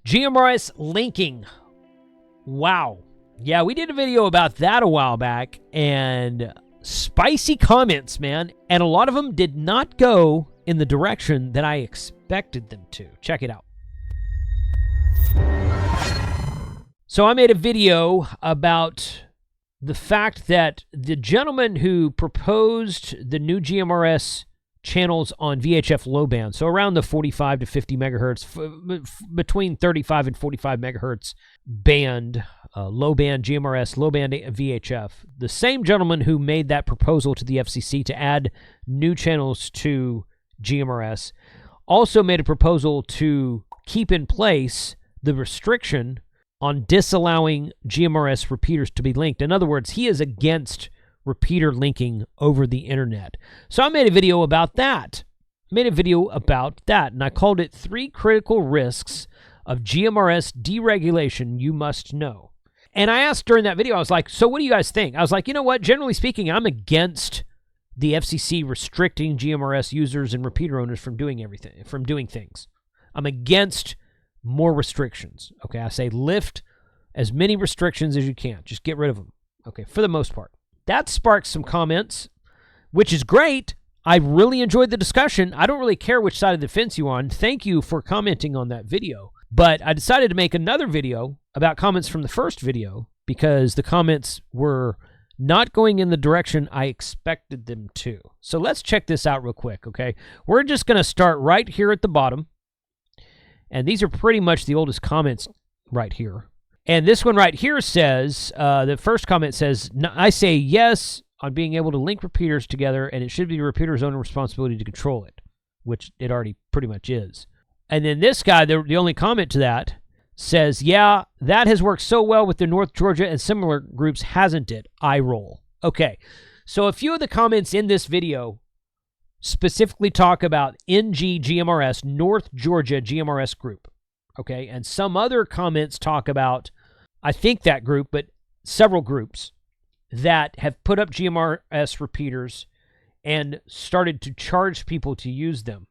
GMRS linking. Wow. Yeah, we did a video about that a while back, and spicy comments, man. And a lot of them did not go in the direction that I expected them to. Check it out. So I made a video about the fact that the gentleman who proposed the new GMRS channels on VHF low band, so around the 45 to 50 megahertz, between 35 and 45 megahertz band, low band GMRS, low band VHF, the same gentleman who made that proposal to the FCC to add new channels to GMRS also made a proposal to keep in place the restriction on disallowing GMRS repeaters to be linked. In other words, he is against repeater linking over the internet. So I made a video about that. And I called it 3 critical risks of GMRS deregulation you must know. And I asked during that video, I was like, so what do you guys think? I was like, you know what? Generally speaking, I'm against the FCC restricting GMRS users and repeater owners from doing things. I'm against more restrictions. Okay, I say lift as many restrictions as you can. Just get rid of them. Okay, for the most part. That sparked some comments, which is great. I really enjoyed the discussion. I don't really care which side of the fence you're on. Thank you for commenting on that video. But I decided to make another video about comments from the first video because the comments were not going in the direction I expected them to. So let's check this out real quick, okay? We're just going to start right here at the bottom. And these are pretty much the oldest comments right here. And this one right here says, the first comment says, I say yes on being able to link repeaters together, and it should be the repeater's own responsibility to control it, which it already pretty much is. And then this guy, the only comment to that, says, yeah, that has worked so well with the North Georgia and similar groups, hasn't it? I roll. Okay, so a few of the comments in this video specifically talk about NG GMRS, North Georgia GMRS group, okay? And some other comments talk about, I think that group, but several groups that have put up GMRS repeaters and started to charge people to use them.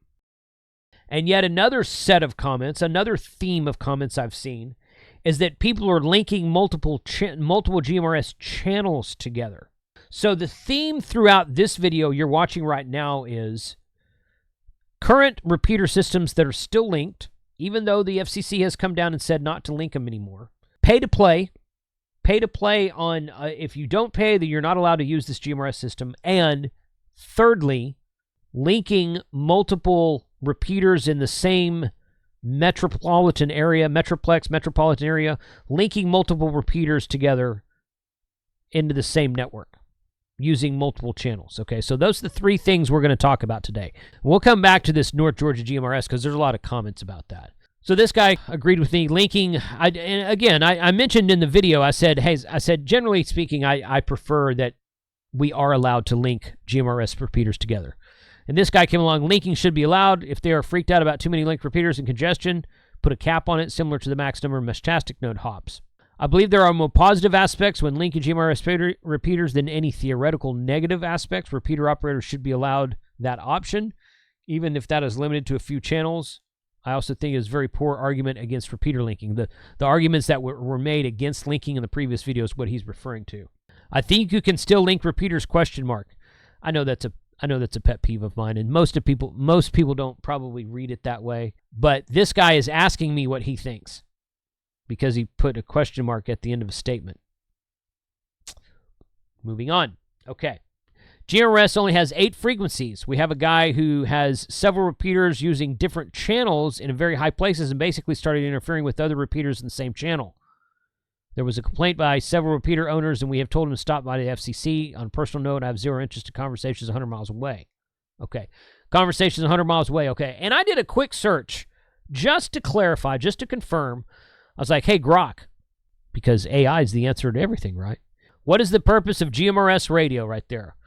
And yet another set of comments, another theme of comments I've seen, is that people are linking multiple GMRS channels together. So the theme throughout this video you're watching right now is current repeater systems that are still linked, even though the FCC has come down and said not to link them anymore. Pay to play on, if you don't pay, then you're not allowed to use this GMRS system. And thirdly, linking multiple repeaters in the same metropolitan area, metropolitan area, linking multiple repeaters together into the same network using multiple channels. Okay, so those are the 3 things we're going to talk about today. We'll come back to this North Georgia GMRS because there's a lot of comments about that. So this guy agreed with me linking. I mentioned in the video, I said, generally speaking, I prefer that we are allowed to link GMRS repeaters together. And this guy came along, linking should be allowed. If they are freaked out about too many linked repeaters and congestion, put a cap on it, similar to the max number of meshtastic node hops. I believe there are more positive aspects when linking GMRS repeaters than any theoretical negative aspects. Repeater operators should be allowed that option, even if that is limited to a few channels. I also think it is a very poor argument against repeater linking. The arguments that were made against linking in the previous video is what he's referring to. I think you can still link repeaters, ? I know that's a pet peeve of mine, and most people don't probably read it that way. But this guy is asking me what he thinks because he put a ? At the end of a statement. Moving on. Okay. GMRS only has 8 frequencies. We have a guy who has several repeaters using different channels in very high places and basically started interfering with other repeaters in the same channel. There was a complaint by several repeater owners, and we have told him to stop by the FCC. On a personal note, I have zero interest in conversations 100 miles away. Okay. Conversations 100 miles away. Okay. And I did a quick search just to clarify, just to confirm. I was like, hey, Grok, because AI is the answer to everything, right? What is the purpose of GMRS radio right there?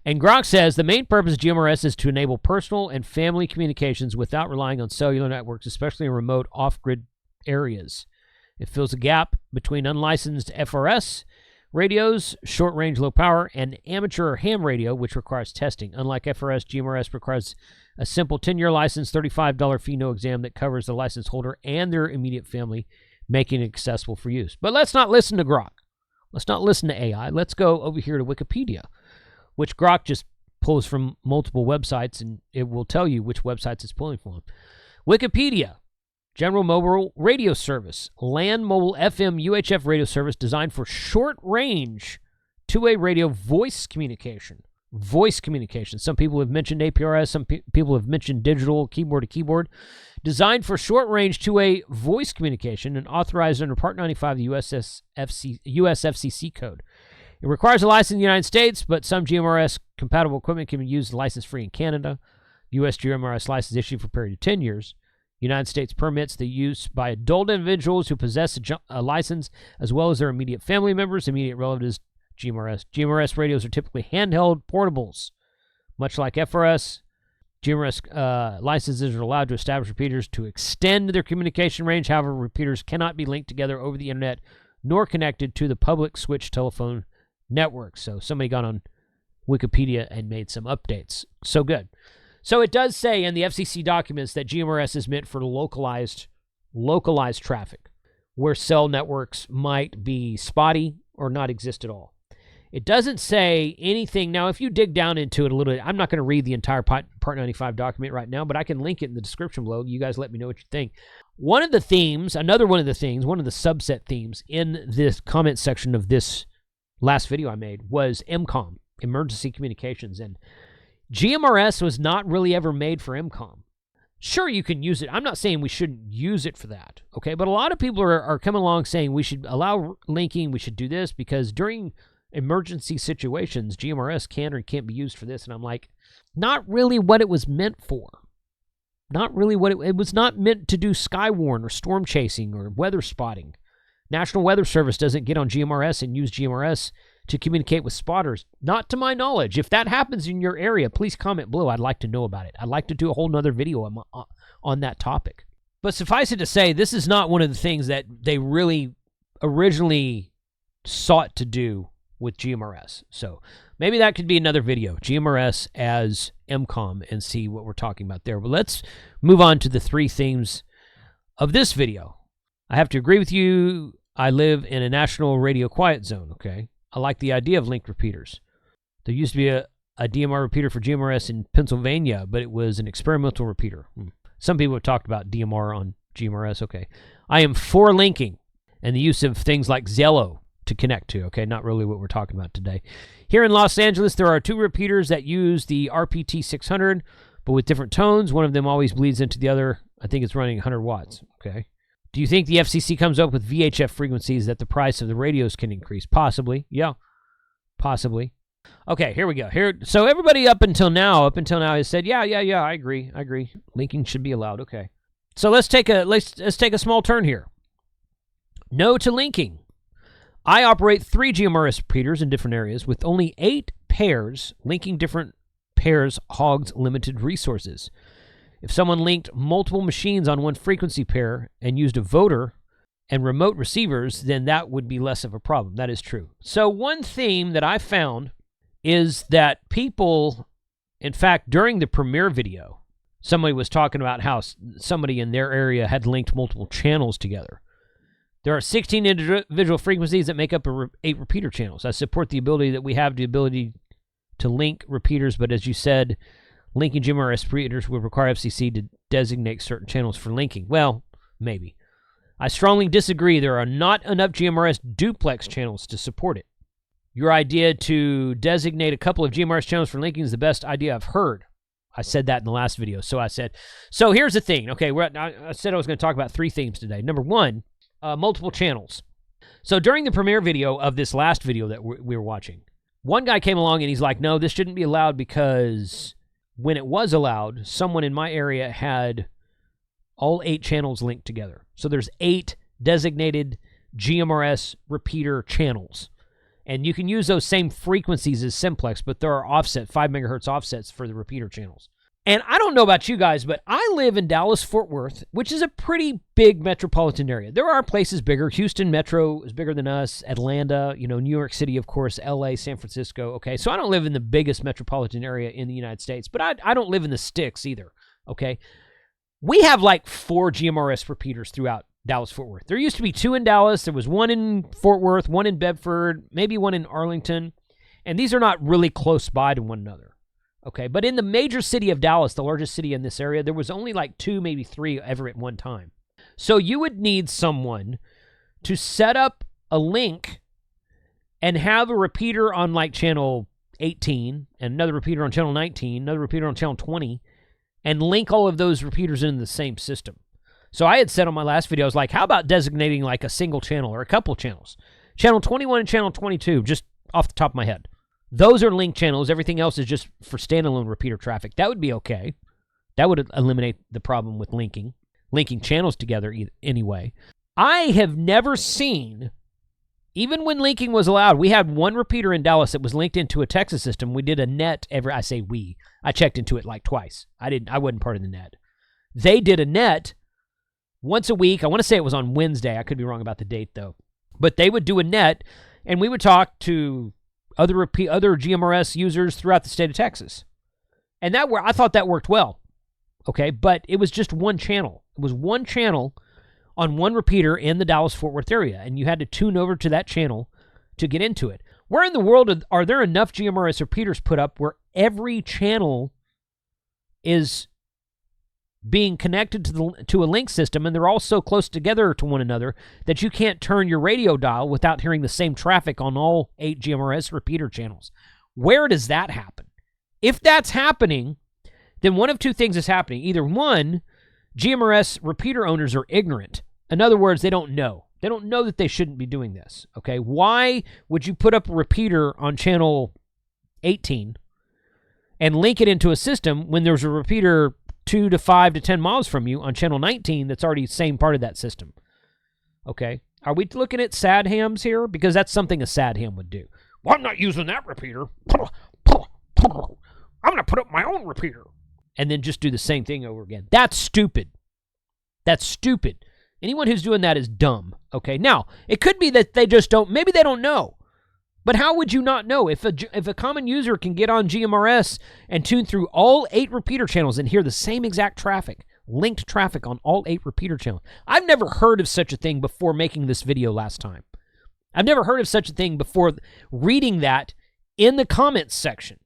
And Grok says the main purpose of GMRS is to enable personal and family communications without relying on cellular networks, especially in remote off-grid areas. It fills a gap between unlicensed FRS radios, short-range low power, and amateur or ham radio, which requires testing. Unlike FRS, GMRS requires A simple 10-year license, $35 fee, no exam that covers the license holder and their immediate family, making it accessible for use. But let's not listen to Grok. Let's not listen to AI. Let's go over here to Wikipedia, which Grok just pulls from multiple websites, and it will tell you which websites it's pulling from. Wikipedia, General Mobile Radio Service, Land Mobile FM UHF radio service designed for short-range two-way radio voice communication. Voice communication. Some people have mentioned APRS. Some people have mentioned digital keyboard-to-keyboard. Designed for short-range two-way voice communication and authorized under Part 95 of the US FCC code. It requires a license in the United States, but some GMRS-compatible equipment can be used license-free in Canada. U.S. GMRS license issued for a period of 10 years. United States permits the use by adult individuals who possess a license, as well as their immediate family members, immediate relatives, GMRS. GMRS radios are typically handheld portables. Much like FRS, GMRS licenses are allowed to establish repeaters to extend their communication range. However, repeaters cannot be linked together over the internet nor connected to the public switch telephone network. So somebody got on Wikipedia and made some updates. So good. So it does say in the FCC documents that GMRS is meant for localized traffic, where cell networks might be spotty or not exist at all. It doesn't say anything. Now, if you dig down into it a little bit, I'm not going to read the entire Part 95 document right now, but I can link it in the description below. You guys let me know what you think. One of the themes, one of the subset themes in this comment section of this last video I made was EMCOM, emergency communications, and GMRS was not really ever made for EMCOM. Sure, you can use it. I'm not saying we shouldn't use it for that, okay? But a lot of people are coming along saying we should allow linking, we should do this, because during emergency situations, GMRS can or can't be used for this. And I'm like, not really what it was meant for. Not really what it was not meant to do skywarn or storm chasing or weather spotting. National Weather Service doesn't get on GMRS and use GMRS to communicate with spotters. Not to my knowledge. If that happens in your area, please comment below. I'd like to know about it. I'd like to do a whole nother video on that topic. But suffice it to say, this is not one of the things that they really originally sought to do with GMRS. So maybe that could be another video, GMRS as EMCOM, and see what we're talking about there. But let's move on to the three themes of this video. I have to agree with you. I live in a national radio quiet zone, okay? I like the idea of linked repeaters. There used to be a DMR repeater for GMRS in Pennsylvania, but it was an experimental repeater. Some people have talked about DMR on GMRS, okay. I am for linking and the use of things like Zello to connect to, okay? Not really what we're talking about today. Here in Los Angeles, there are two repeaters that use the RPT 600, but with different tones. One of them always bleeds into the other. I think it's running 100 watts, okay? Do you think the FCC comes up with VHF frequencies that the price of the radios can increase? Possibly, yeah, possibly. Okay, here we go. So everybody up until now has said, yeah, I agree. Linking should be allowed, okay. So let's take a small turn here. No to linking. I operate 3 GMRS repeaters in different areas with only 8 pairs. Linking different pairs hogs limited resources. If someone linked multiple machines on one frequency pair and used a voter and remote receivers, then that would be less of a problem. That is true. So one theme that I found is that people, in fact, during the premiere video, somebody was talking about how somebody in their area had linked multiple channels together. There are 16 individual frequencies that make up 8 repeater channels. I support the ability that we have the ability to link repeaters, but as you said, linking GMRS repeaters would require FCC to designate certain channels for linking. Well, maybe. I strongly disagree. There are not enough GMRS duplex channels to support it. Your idea to designate a couple of GMRS channels for linking is the best idea I've heard. I said that in the last video. So here's the thing. Okay, I said I was going to talk about 3 themes today. Number 1, multiple channels. So during the premiere video of this last video that we were watching, one guy came along and he's like, no, this shouldn't be allowed because when it was allowed, someone in my area had all 8 channels linked together. So there's 8 designated GMRS repeater channels. And you can use those same frequencies as simplex, but there are 5 megahertz offsets for the repeater channels. And I don't know about you guys, but I live in Dallas-Fort Worth, which is a pretty big metropolitan area. There are places bigger. Houston Metro is bigger than us. Atlanta, New York City, of course, LA, San Francisco. Okay, so I don't live in the biggest metropolitan area in the United States, but I don't live in the sticks either. Okay, we have like 4 GMRS repeaters throughout Dallas-Fort Worth. There used to be 2 in Dallas. There was 1 in Fort Worth, 1 in Bedford, maybe 1 in Arlington. And these are not really close by to one another. Okay, but in the major city of Dallas, the largest city in this area, there was only like 2, maybe 3 ever at one time. So you would need someone to set up a link and have a repeater on like channel 18, and another repeater on channel 19, another repeater on channel 20, and link all of those repeaters in the same system. So I had said on my last video, I was like, how about designating like a single channel or a couple channels? Channel 21 and channel 22, just off the top of my head. Those are linked channels. Everything else is just for standalone repeater traffic. That would be okay. That would eliminate the problem with linking channels together anyway. I have never seen, even when linking was allowed, we had one repeater in Dallas that was linked into a Texas system. We did a net I checked into it like twice. I wasn't part of the net. They did a net once a week. I want to say it was on Wednesday. I could be wrong about the date though. But they would do a net and we would talk to other GMRS users throughout the state of Texas. And I thought that worked well. Okay, but it was just one channel. It was one channel on one repeater in the Dallas-Fort Worth area, and you had to tune over to that channel to get into it. Where in the world are there enough GMRS repeaters put up where every channel is being connected to a link system, and they're all so close together to one another that you can't turn your radio dial without hearing the same traffic on all 8 GMRS repeater channels? Where does that happen? If that's happening, then one of two things is happening. Either one, GMRS repeater owners are ignorant. In other words, they don't know. They don't know that they shouldn't be doing this. Okay, why would you put up a repeater on channel 18 and link it into a system when there's a repeater 2 to 5 to 10 miles from you on channel 19 that's already the same part of that system? Okay, are we looking at sad hams here? Because that's something a sad ham would do. Well, I'm not using that repeater. I'm going to put up my own repeater. And then just do the same thing over again. That's stupid. That's stupid. Anyone who's doing that is dumb. Okay, now, it could be that they just don't, maybe they don't know. But how would you not know? If a common user can get on GMRS and tune through all 8 repeater channels and hear the same exact traffic, linked traffic on all 8 repeater channels. I've never heard of such a thing before making this video last time. I've never heard of such a thing before reading that in the comments section.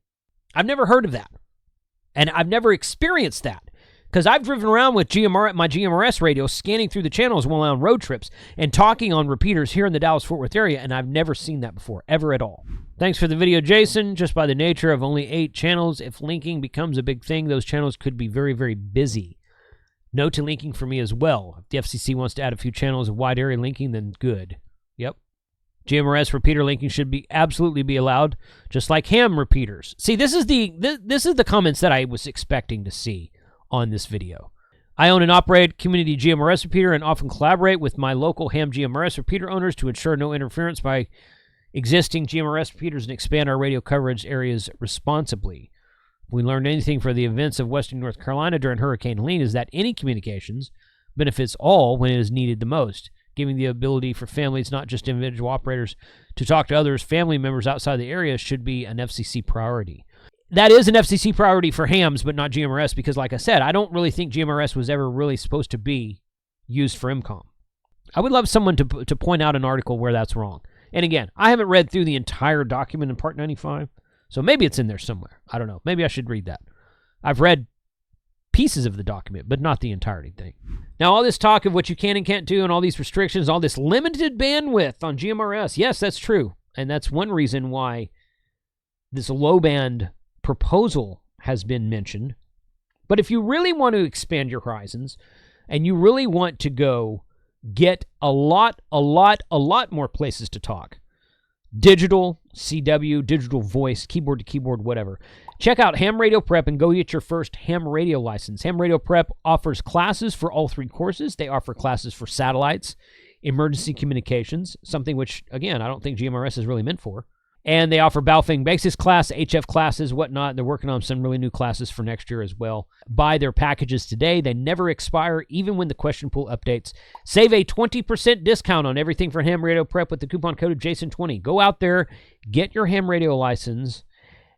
I've never heard of that. And I've never experienced that. Because I've driven around with my GMRS radio, scanning through the channels while on road trips and talking on repeaters here in the Dallas-Fort Worth area, and I've never seen that before, ever at all. Thanks for the video, Jason. Just by the nature of only 8 channels, if linking becomes a big thing, those channels could be very, very busy. No to linking for me as well. If the FCC wants to add a few channels of wide area linking, then good. Yep. GMRS repeater linking should absolutely be allowed, just like ham repeaters. See, this is the comments that I was expecting to see on this video. I own and operate community GMRS repeater and often collaborate with my local ham GMRS repeater owners to ensure no interference by existing GMRS repeaters and expand our radio coverage areas responsibly. If we learned anything from the events of Western North Carolina during Hurricane Helene is that any communications benefits all when it is needed the most. Giving the ability for families, not just individual operators, to talk to others, family members outside the area should be an FCC priority. That is an FCC priority for hams, but not GMRS, because like I said, I don't really think GMRS was ever really supposed to be used for MCOM. I would love someone to point out an article where that's wrong. And again, I haven't read through the entire document in Part 95, so maybe it's in there somewhere. I don't know. Maybe I should read that. I've read pieces of the document, but not the entirety thing. Now, all this talk of what you can and can't do and all these restrictions, all this limited bandwidth on GMRS, yes, that's true. And that's one reason why this low band proposal has been mentioned. But if you really want to expand your horizons and you really want to go get a lot more places to talk, digital, CW, digital voice, keyboard to keyboard, whatever, check out Ham Radio Prep and go get your first ham radio license. Ham Radio Prep offers classes for all 3 courses. They offer classes for satellites, emergency communications, something which, again, I don't think GMRS is really meant for, And they offer Baofeng Basics class, HF classes, whatnot. They're working on some really new classes for next year as well. Buy their packages today. They never expire, even when the question pool updates. Save a 20% discount on everything for ham radio prep with the coupon code of Jason20. Go out there, get your ham radio license,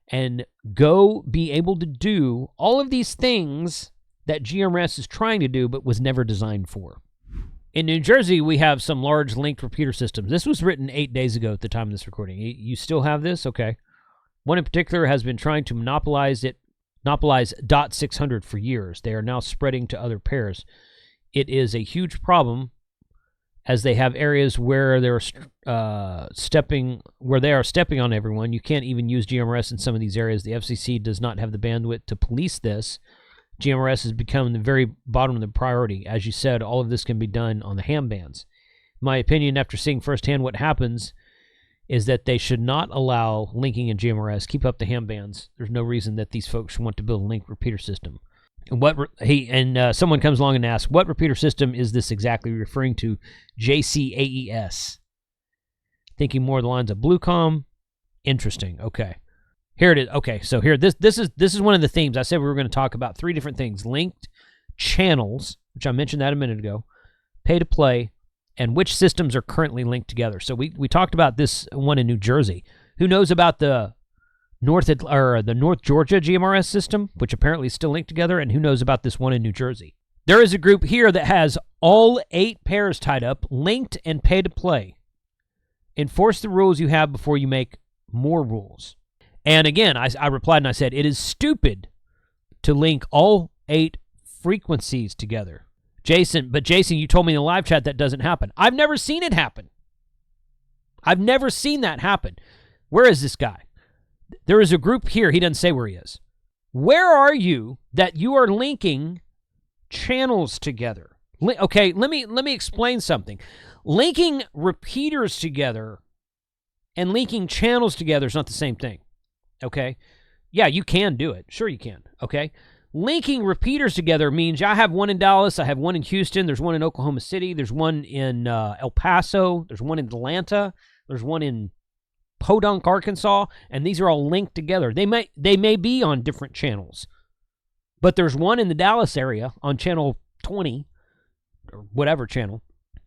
and go be able to do all of these things that GMRS is trying to do but was never designed for. In New Jersey, we have some large linked repeater systems. This was written 8 days ago at the time of this recording. You still have this? Okay. One in particular has been trying to monopolize .600 for years. They are now spreading to other pairs. It is a huge problem as they have areas where they are stepping on everyone. You can't even use GMRS in some of these areas. The FCC does not have the bandwidth to police this. GMRS has become the very bottom of the priority. As you said, all of this can be done on the ham bands. My opinion, after seeing firsthand what happens, is that they should not allow linking in GMRS. Keep up the ham bands. There's no reason that these folks want to build a linked repeater system. And someone comes along and asks, what repeater system is this exactly referring to? JCAES. Thinking more of the lines of Bluecom. Interesting. Okay. Here it is. Okay, so here, this is one of the themes. I said we were going to talk about 3 different things. Linked channels, which I mentioned that a minute ago, pay to play, and which systems are currently linked together. So we talked about this one in New Jersey. Who knows about the North Georgia GMRS system, which apparently is still linked together, and who knows about this one in New Jersey? There is a group here that has all 8 pairs tied up, linked and pay to play. Enforce the rules you have before you make more rules. And again, I replied and I said, it is stupid to link all 8 frequencies together. Jason, you told me in the live chat that doesn't happen. I've never seen it happen. I've never seen that happen. Where is this guy? There is a group here. He doesn't say where he is. Where are you that you are linking channels together? Okay, let me explain something. Linking repeaters together and linking channels together is not the same thing. Okay? Yeah, you can do it. Sure you can. Okay? Linking repeaters together means I have one in Dallas, I have one in Houston, there's one in Oklahoma City, there's one in El Paso, there's one in Atlanta, there's one in Podunk, Arkansas, and these are all linked together. They may be on different channels, but there's one in the Dallas area on channel 20, or whatever channel,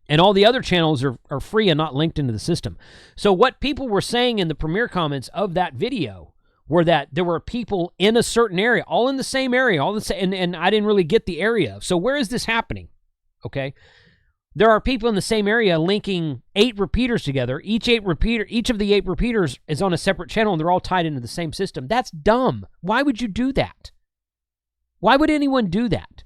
and all the other channels are free and not linked into the system. So what people were saying in the premiere comments of that video were that there were people in a certain area, all in the same area, and I didn't really get the area. So where is this happening? Okay. There are people in the same area linking 8 repeaters together. Each of the 8 repeaters is on a separate channel, and they're all tied into the same system. That's dumb. Why would you do that? Why would anyone do that?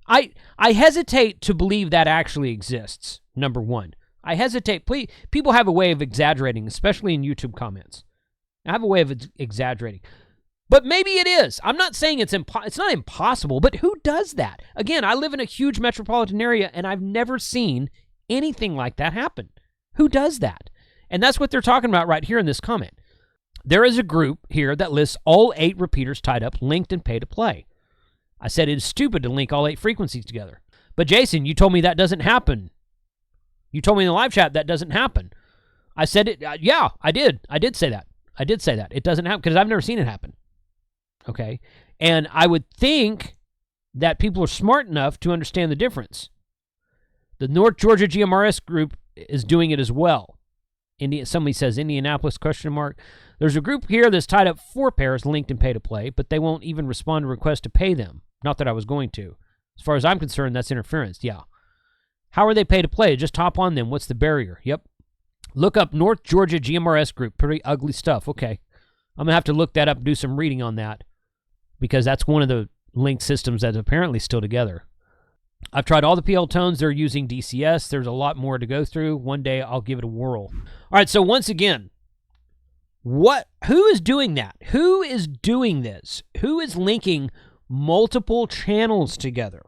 I hesitate to believe that actually exists, number one. I hesitate. Please, people have a way of exaggerating, especially in YouTube comments. I have a way of exaggerating. But maybe it is. I'm not saying it's not impossible, but who does that? Again, I live in a huge metropolitan area, and I've never seen anything like that happen. Who does that? And that's what they're talking about right here in this comment. There is a group here that lists all 8 repeaters tied up, linked, and pay to play. I said it is stupid to link all 8 frequencies together. But Jason, you told me that doesn't happen. You told me in the live chat that doesn't happen. I said it. Yeah, I did. I did say that. It doesn't happen because I've never seen it happen. Okay? And I would think that people are smart enough to understand the difference. The North Georgia GMRS group is doing it as well. Somebody says Indianapolis ? There's a group here that's tied up 4 pairs linked and pay to play, but they won't even respond to requests to pay them. Not that I was going to. As far as I'm concerned, that's interference. Yeah. How are they pay to play? Just hop on them. What's the barrier? Yep. Look up North Georgia GMRS group. Pretty ugly stuff. Okay. I'm going to have to look that up and do some reading on that because that's one of the linked systems that's apparently still together. I've tried all the PL tones. They're using DCS. There's a lot more to go through. One day I'll give it a whirl. All right, so once again, who is doing that? Who is doing this? Who is linking multiple channels together?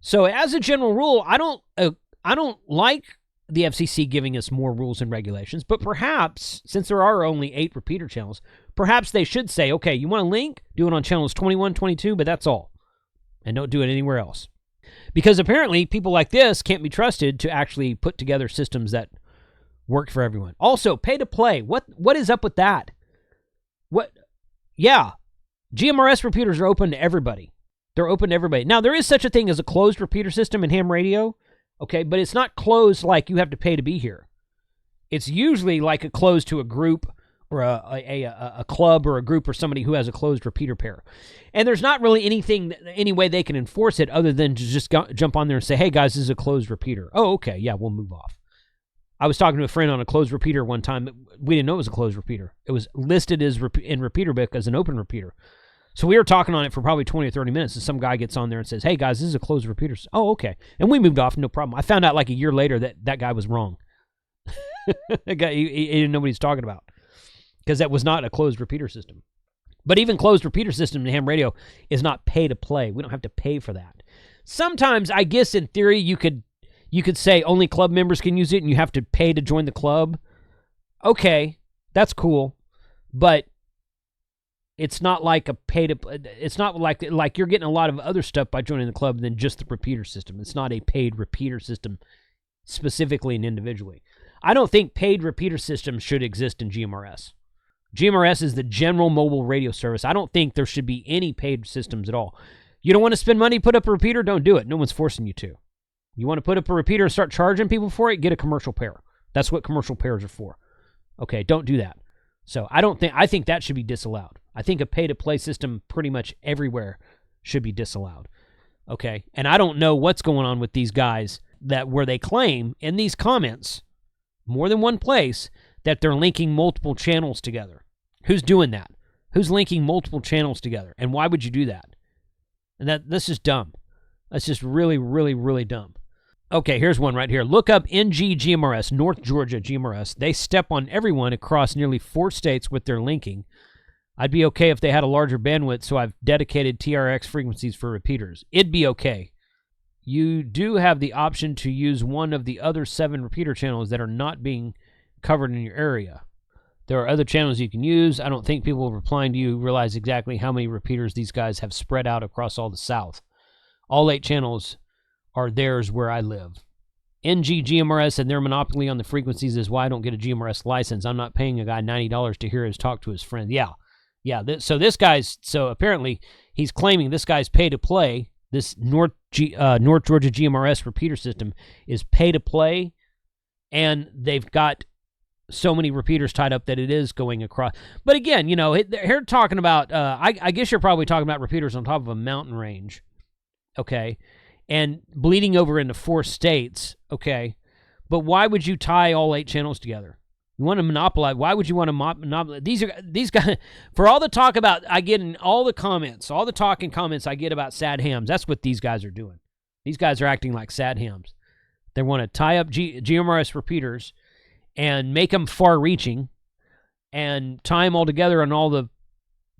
So as a general rule, I don't like the FCC giving us more rules and regulations, but perhaps, since there are only 8 repeater channels, perhaps they should say, okay, you want to link? Do it on channels 21, 22, but that's all. And don't do it anywhere else. Because apparently people like this can't be trusted to actually put together systems that work for everyone. Also, pay to play. What is up with that? What? Yeah, GMRS repeaters are open to everybody. They're open to everybody. Now, there is such a thing as a closed repeater system in ham radio, okay, but it's not closed like you have to pay to be here. It's usually like a closed to a group or a club or a group or somebody who has a closed repeater pair. And there's not really any way they can enforce it other than to just jump on there and say, hey, guys, this is a closed repeater. Oh, okay, yeah, we'll move off. I was talking to a friend on a closed repeater one time. We didn't know it was a closed repeater. It was listed as in repeater book as an open repeater. So we were talking on it for probably 20 or 30 minutes, and some guy gets on there and says, hey, guys, this is a closed repeater. Oh, okay. And we moved off, no problem. I found out like a year later that guy was wrong. That guy, he didn't know what he's talking about because that was not a closed repeater system. But even closed repeater system in ham radio is not pay to play. We don't have to pay for that. Sometimes, I guess in theory, you could say only club members can use it and you have to pay to join the club. Okay, that's cool. But it's not like a it's not like you're getting a lot of other stuff by joining the club than just the repeater system. It's not a paid repeater system specifically and individually. I don't think paid repeater systems should exist in GMRS. GMRS is the general mobile radio service. I don't think there should be any paid systems at all. You don't want to spend money to put up a repeater? Don't do it. No one's forcing you to. You want to put up a repeater and start charging people for it? Get a commercial pair. That's what commercial pairs are for. Okay, don't do that. So I think that should be disallowed. I think a pay-to-play system pretty much everywhere should be disallowed. Okay, and I don't know what's going on with these guys where they claim in these comments, more than one place, that they're linking multiple channels together. Who's doing that? Who's linking multiple channels together? And why would you do that? And that's just dumb. That's just really, really, really dumb. Okay, here's one right here. Look up NG GMRS, North Georgia GMRS. They step on everyone across nearly 4 states with their linking. I'd be okay if they had a larger bandwidth, so I've dedicated TRX frequencies for repeaters. It'd be okay. You do have the option to use one of the other 7 repeater channels that are not being covered in your area. There are other channels you can use. I don't think people replying to you realize exactly how many repeaters these guys have spread out across all the South. All 8 channels are theirs where I live. NG GMRS and their monopoly on the frequencies is why I don't get a GMRS license. I'm not paying a guy $90 to hear his talk to his friend. Yeah. So apparently he's claiming this guy's pay to play. This North Georgia GMRS repeater system is pay to play, and they've got so many repeaters tied up that it is going across. But again, they're talking about, I guess you're probably talking about repeaters on top of a mountain range, okay, and bleeding over into 4 states, okay. But why would you tie all 8 channels together? You want to monopolize. Why would you want to monopolize? These guys, for all the talk about, I get in all the comments, all the talk and comments I get about sad hams, that's what these guys are doing. These guys are acting like sad hams. They want to tie up GMRS repeaters and make them far-reaching and tie them all together on all the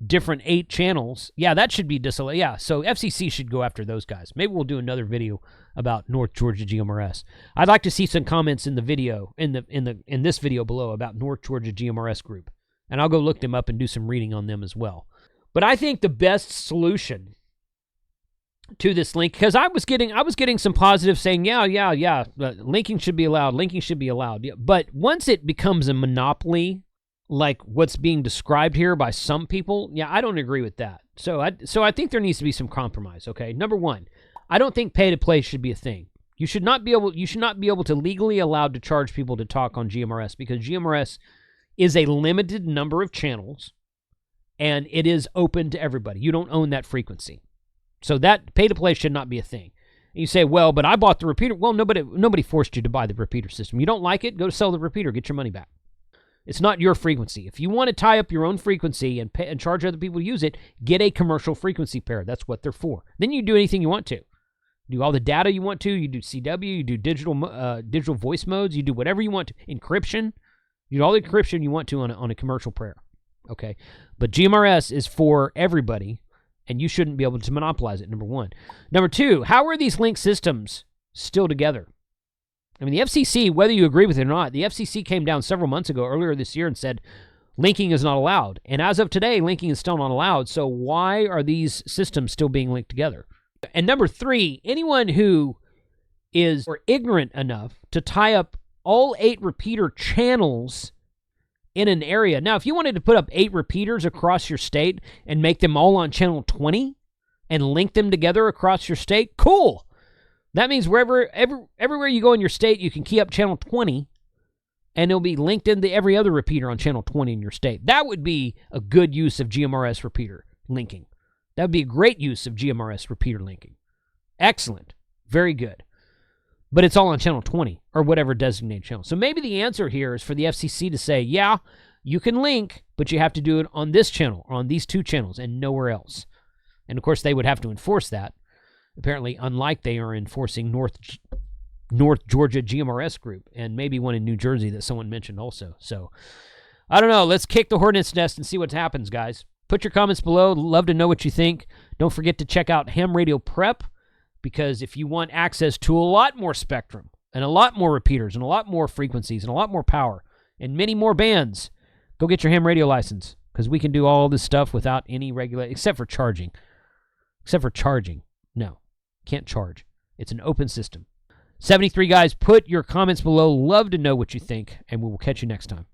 different 8 channels. Yeah, that should be disallowed. Yeah, so FCC should go after those guys. Maybe we'll do another video about North Georgia GMRS. I'd like to see some comments in the video, in this video below about North Georgia GMRS group, and I'll go look them up and do some reading on them as well. But I think the best solution to this link, because I was getting some positive saying, yeah, linking should be allowed. Yeah, but once it becomes a monopoly, like what's being described here by some people, yeah, I don't agree with that. So I think there needs to be some compromise. Okay, number one, I don't think pay to play should be a thing. You should not be able to legally allowed to charge people to talk on GMRS, because GMRS is a limited number of channels, and it is open to everybody. You don't own that frequency, so that pay to play should not be a thing. And you say, well, but I bought the repeater. Well, nobody forced you to buy the repeater system. You don't like it? Go sell the repeater. Get your money back. It's not your frequency. If you want to tie up your own frequency and charge other people to use it, get a commercial frequency pair. That's what they're for. Then you do anything you want to. Do all the data you want to. You do CW. You do digital voice modes. You do whatever you want to. Encryption. You do all the encryption you want to on a commercial pair. Okay? But GMRS is for everybody, and you shouldn't be able to monopolize it, number one. Number two, how are these link systems still together? I mean, the FCC, whether you agree with it or not, the FCC came down several months ago, earlier this year, and said linking is not allowed. And as of today, linking is still not allowed. So why are these systems still being linked together? And number three, anyone who is ignorant enough to tie up all 8 repeater channels in an area. Now, if you wanted to put up 8 repeaters across your state and make them all on channel 20 and link them together across your state, cool. That means everywhere you go in your state, you can key up channel 20, and it'll be linked into every other repeater on channel 20 in your state. That would be a good use of GMRS repeater linking. That would be a great use of GMRS repeater linking. Excellent. Very good. But it's all on channel 20 or whatever designated channel. So maybe the answer here is for the FCC to say, yeah, you can link, but you have to do it on this channel or on these 2 channels and nowhere else. And, of course, they would have to enforce that. Apparently, unlike they are enforcing North Georgia GMRS group and maybe one in New Jersey that someone mentioned also. So, I don't know. Let's kick the hornet's nest and see what happens, guys. Put your comments below. Love to know what you think. Don't forget to check out Ham Radio Prep, because if you want access to a lot more spectrum and a lot more repeaters and a lot more frequencies and a lot more power and many more bands, go get your ham radio license, because we can do all this stuff without any regulation, except for charging. No, can't charge. It's an open system. 73 guys, put your comments below. Love to know what you think, and we will catch you next time.